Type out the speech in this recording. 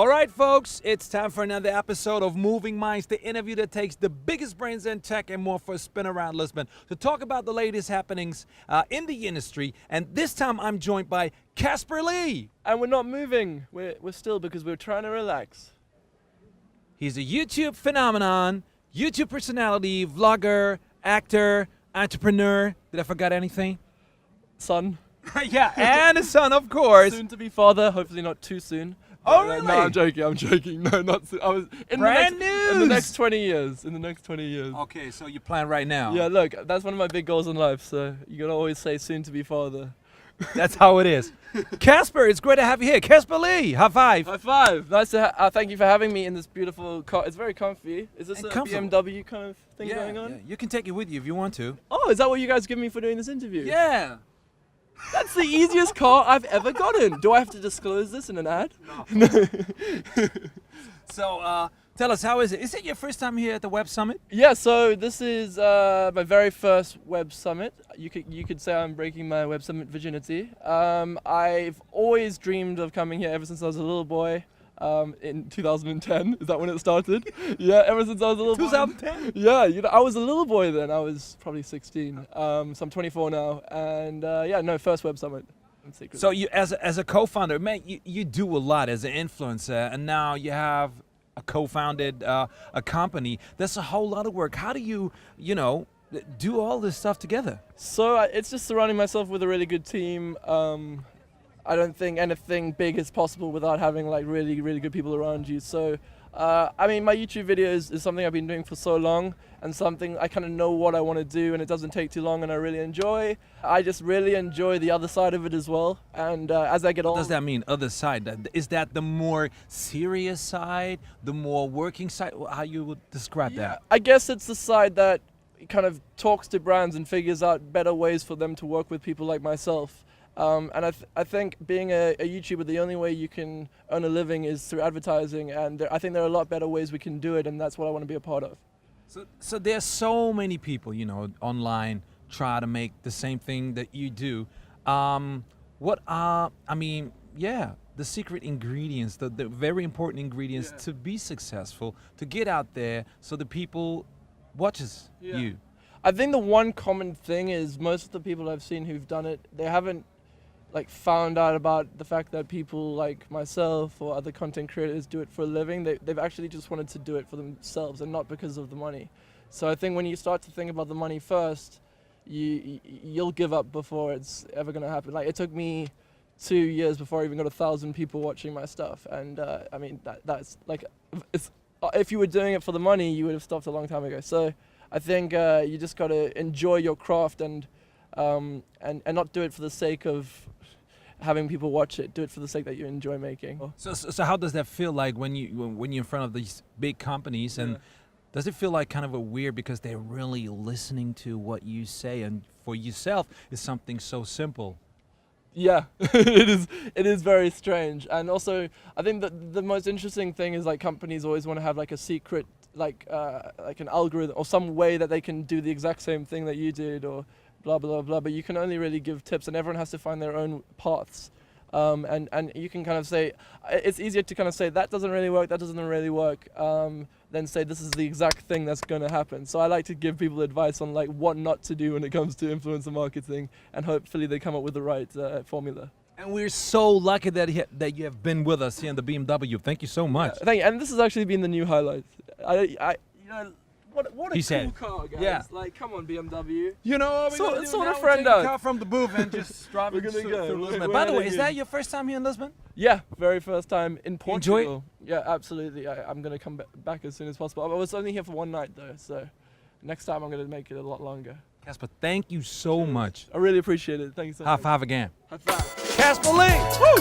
All right, folks, it's time for another episode of Moving Minds, the interview that takes the biggest brains in tech and more for a spin around Lisbon to talk about the latest happenings in the industry. And this time I'm joined by Caspar Lee. And we're not moving. We're still because we're trying to relax. He's a YouTube phenomenon, YouTube personality, vlogger, actor, entrepreneur. Did I forget anything? Son. Yeah, and a son, of course. Soon to be father, hopefully not too soon. Oh, really? No, I'm joking. No, not soon. I was in Brand in news! the next 20 years. Okay, so you plan right now. Yeah, look, that's one of my big goals in life. So you gotta always say soon to be father. That's how it is. Casper, it's great to have you here. Caspar Lee, high five. High five. Nice to thank you for having me in this beautiful car. It's very comfy. Is this And a comfortable. BMW kind of thing Yeah, going on? yeah, you can take it with you if you want to. Oh, is that what you guys give me for doing this interview? Yeah. That's the easiest car I've ever gotten. Do I have to disclose this in an ad? No. So, tell us, how is it? Is it your first time here at the Web Summit? Yeah, so this is my very first Web Summit. You could say I'm breaking my Web Summit virginity. I've always dreamed of coming here ever since I was a little boy. In 2010, is that when it started? Yeah, ever since I was a little boy. 2010? Yeah, I was a little boy then. I was probably 16. So I'm 24 now, and first Web Summit. So you, as a co-founder, man, you do a lot as an influencer, and now you have a co-founded a company. That's a whole lot of work. How do you do all this stuff together? So it's just surrounding myself with a really good team. I don't think anything big is possible without having like really, really good people around you. So, my YouTube videos is something I've been doing for so long and something I kind of know what I want to do, and it doesn't take too long and I really enjoy. I just really enjoy the other side of it as well. And as I get older... What does that mean, other side? Is that the more serious side, the more working side? How you would describe that? I guess it's the side that kind of talks to brands and figures out better ways for them to work with people like myself. And I think being a YouTuber, the only way you can earn a living is through advertising, and I think there are a lot better ways we can do it, and that's what I want to be a part of. So there's so many people, online try to make the same thing that you do. What are, the secret ingredients, the very important ingredients to be successful, to get out there so the people watches you? I think the one common thing is most of the people I've seen who've done it, they haven't found out about the fact that people like myself or other content creators do it for a living. They've actually just wanted to do it for themselves and not because of the money. So I think when you start to think about the money first, you'll give up before it's ever going to happen. Like, it took me 2 years before I even got 1,000 people watching my stuff, and that's like, if you were doing it for the money, you would have stopped a long time ago. So I think you just got to enjoy your craft and not do it for the sake of having people watch it. Do it for the sake that you enjoy making. So how does that feel like when you're in front of these big companies, and does it feel like kind of a weird because they're really listening to what you say, and for yourself it's something so simple? Yeah, it is very strange. And also I think that the most interesting thing is like companies always want to have like a secret like an algorithm or some way that they can do the exact same thing that you did, or blah blah blah, but you can only really give tips, and everyone has to find their own paths. And you can kind of say, it's easier to kind of say that doesn't really work, than say this is the exact thing that's going to happen. So I like to give people advice on like what not to do when it comes to influencer marketing, and hopefully they come up with the right formula. And we're so lucky that you have been with us here in the BMW. Thank you so much. Thank you. And this has actually been the new highlight. What a cool car, guys. Yeah. Like, come on, BMW. We're sort of take friend a out. car from the booth and just drive it through Lisbon. By the way, is that your first time here in Lisbon? Yeah, very first time in Portugal. Enjoy it? Yeah, absolutely. I'm going to come back as soon as possible. I was only here for one night, though, so next time I'm going to make it a lot longer. Caspar, thank you so much. I really appreciate it. Thank you so much. High five again. High five. Caspar Lee! Woo!